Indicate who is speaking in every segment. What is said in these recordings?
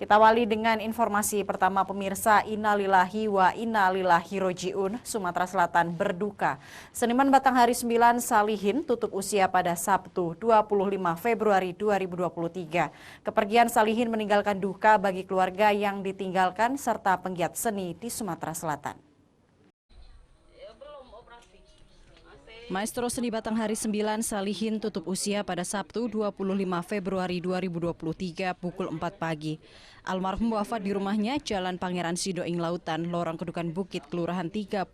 Speaker 1: Kita awali dengan informasi pertama pemirsa. Innalillahi wa inna ilaihi roji'un. Sumatera Selatan berduka. Seniman Batanghari 9 Salihin tutup usia pada Sabtu 25 Februari 2023. Kepergian Salihin meninggalkan duka bagi keluarga yang ditinggalkan serta penggiat seni di Sumatera Selatan. Maestro seni Batanghari 9 Salihin tutup usia pada Sabtu 25 Februari 2023 pukul 4 pagi. Almarhum wafat di rumahnya Jalan Pangeran Sidoing Lautan, Lorong Kedukan Bukit, Kelurahan 35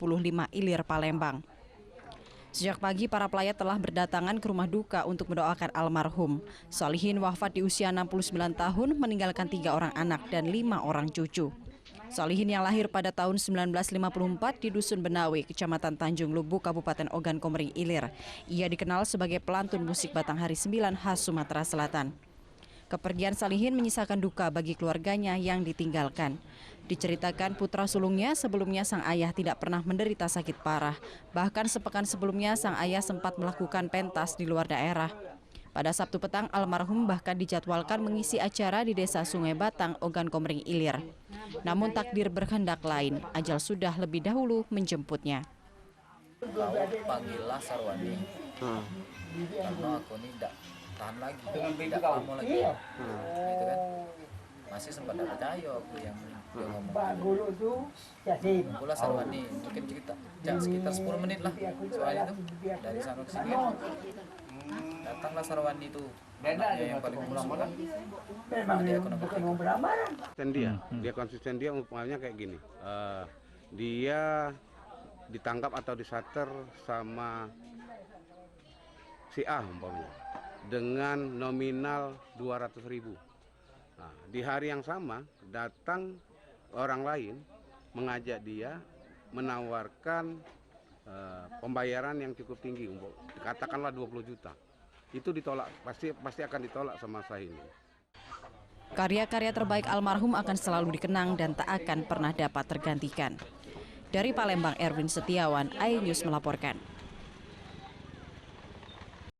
Speaker 1: Ilir, Palembang. Sejak pagi para pelayat telah berdatangan ke rumah duka untuk mendoakan almarhum. Salihin wafat di usia 69 tahun meninggalkan 3 orang anak dan 5 orang cucu. Salihin yang lahir pada tahun 1954 di Dusun Benawe, Kecamatan Tanjung Lubuk, Kabupaten Ogan Komering Ilir. Ia dikenal sebagai pelantun musik Batanghari 9 khas Sumatera Selatan. Kepergian Salihin menyisakan duka bagi keluarganya yang ditinggalkan. Diceritakan putra sulungnya sebelumnya sang ayah tidak pernah menderita sakit parah. Bahkan sepekan sebelumnya sang ayah sempat melakukan pentas di luar daerah. Pada Sabtu petang, almarhum bahkan dijadwalkan mengisi acara di Desa Sungai Batang, Ogan Komering Ilir. Namun takdir berkehendak lain, ajal sudah lebih dahulu menjemputnya.
Speaker 2: Kau panggillah Sarwani, karena aku ini tidak tahan lagi, tidak kamu lagi. Itu kan masih sempat tidak percaya aku yang dia ngomong. Kumpullah Sarwani, mungkin cerita sekitar 10 menit lah soalnya itu dari sana ke sini. Datanglah Sarwani itu, anaknya yang paling musuh.
Speaker 3: Dia konsisten dia umpamanya kayak gini. Dia ditangkap atau disater sama si A umpamanya dengan nominal 200.000. Nah, di hari yang sama datang orang lain mengajak dia menawarkan pembayaran yang cukup tinggi, katakanlah 20 juta. Itu ditolak, pasti akan ditolak sama saya ini.
Speaker 1: Karya-karya terbaik almarhum akan selalu dikenang dan tak akan pernah dapat tergantikan. Dari Palembang, Erwin Setiawan, iNews melaporkan.